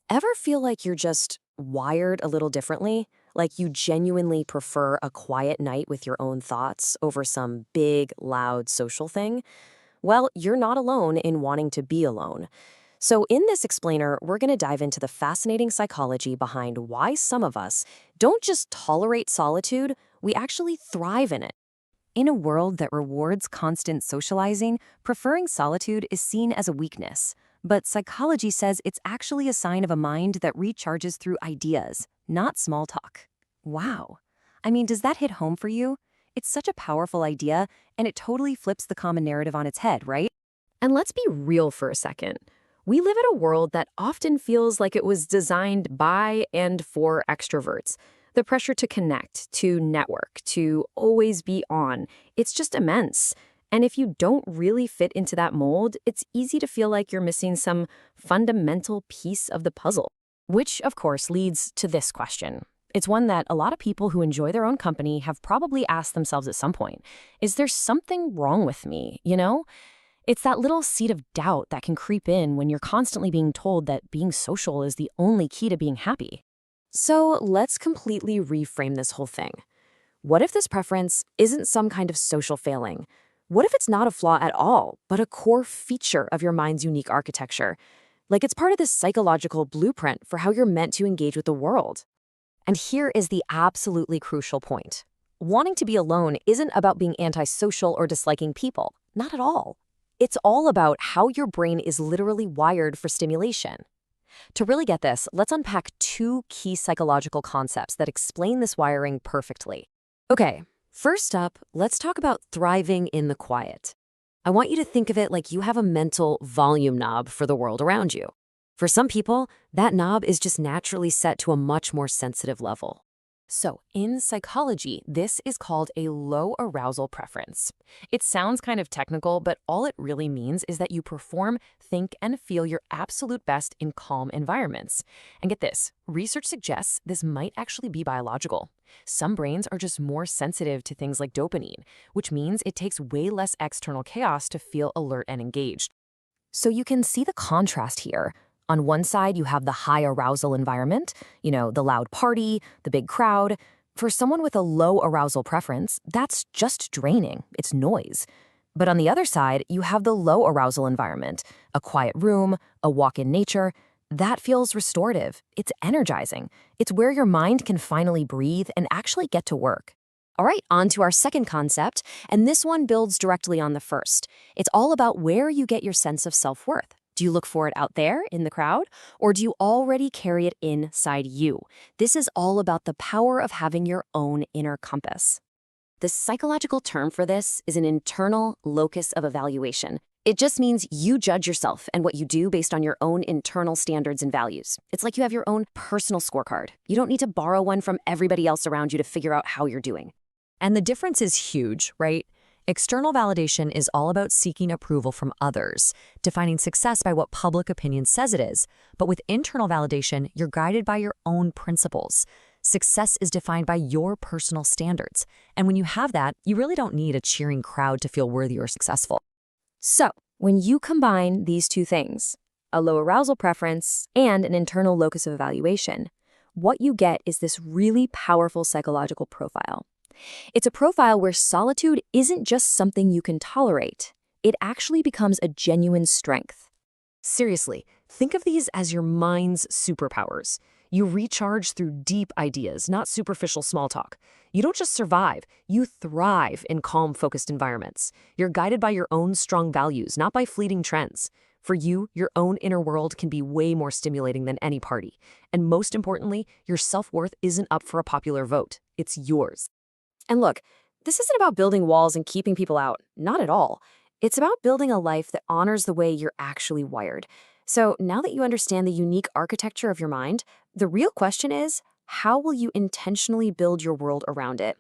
Ever feel like you're just wired a little differently? Like you genuinely prefer a quiet night with your own thoughts over some big, loud social thing? Well, you're not alone in wanting to be alone. So, in this explainer, we're going to dive into the fascinating psychology behind why some of us don't just tolerate solitude, we actually thrive in it. In a world that rewards constant socializing, preferring solitude is seen as a weakness. But psychology says it's actually a sign of a mind that recharges through ideas, not small talk. Wow. I mean, does that hit home for you? It's such a powerful idea, and it totally flips the common narrative on its head, right? And let's be real for a second. We live in a world that often feels like it was designed by and for extroverts. The pressure to connect, to network, to always be on, it's just immense. And if you don't really fit into that mold, it's easy to feel like you're missing some fundamental piece of the puzzle. Which, of course, leads to this question. It's one that a lot of people who enjoy their own company have probably asked themselves at some point. Is there something wrong with me, you know? It's that little seed of doubt that can creep in when you're constantly being told that being social is the only key to being happy. So let's completely reframe this whole thing. What if this preference isn't some kind of social failing? What if it's not a flaw at all, but a core feature of your mind's unique architecture? Like it's part of this psychological blueprint for how you're meant to engage with the world. And here is the absolutely crucial point. Wanting to be alone isn't about being antisocial or disliking people. Not at all. It's all about how your brain is literally wired for stimulation. To really get this, let's unpack two key psychological concepts that explain this wiring perfectly. Okay, first up, let's talk about thriving in the quiet. I want you to think of it like you have a mental volume knob for the world around you. For some people, that knob is just naturally set to a much more sensitive level. So, in psychology, this is called a low arousal preference. It sounds kind of technical, but all it really means is that you perform, think, and feel your absolute best in calm environments. And get this, research suggests this might actually be biological. Some brains are just more sensitive to things like dopamine, which means it takes way less external chaos to feel alert and engaged. So you can see the contrast here. On one side, you have the high arousal environment, the loud party, the big crowd. For someone with a low arousal preference, that's just draining. It's noise. But on the other side, you have the low arousal environment, a quiet room, a walk in nature. That feels restorative. It's energizing. It's where your mind can finally breathe and actually get to work. All right, on to our second concept, and this one builds directly on the first. It's all about where you get your sense of self-worth. Do you look for it out there in the crowd, or do you already carry it inside you? This is all about the power of having your own inner compass. The psychological term for this is an internal locus of evaluation. It just means you judge yourself and what you do based on your own internal standards and values. It's like you have your own personal scorecard. You don't need to borrow one from everybody else around you to figure out how you're doing. And the difference is huge, right? External validation is all about seeking approval from others, defining success by what public opinion says it is. But with internal validation, you're guided by your own principles. Success is defined by your personal standards. And when you have that, you really don't need a cheering crowd to feel worthy or successful. So, when you combine these two things, a low arousal preference and an internal locus of evaluation, what you get is this really powerful psychological profile. It's a profile where solitude isn't just something you can tolerate. It actually becomes a genuine strength. Seriously, think of these as your mind's superpowers. You recharge through deep ideas, not superficial small talk. You don't just survive, you thrive in calm, focused environments. You're guided by your own strong values, not by fleeting trends. For you, your own inner world can be way more stimulating than any party. And most importantly, your self-worth isn't up for a popular vote. It's yours. And look, this isn't about building walls and keeping people out. Not at all. It's about building a life that honors the way you're actually wired. So now that you understand the unique architecture of your mind, the real question is, how will you intentionally build your world around it?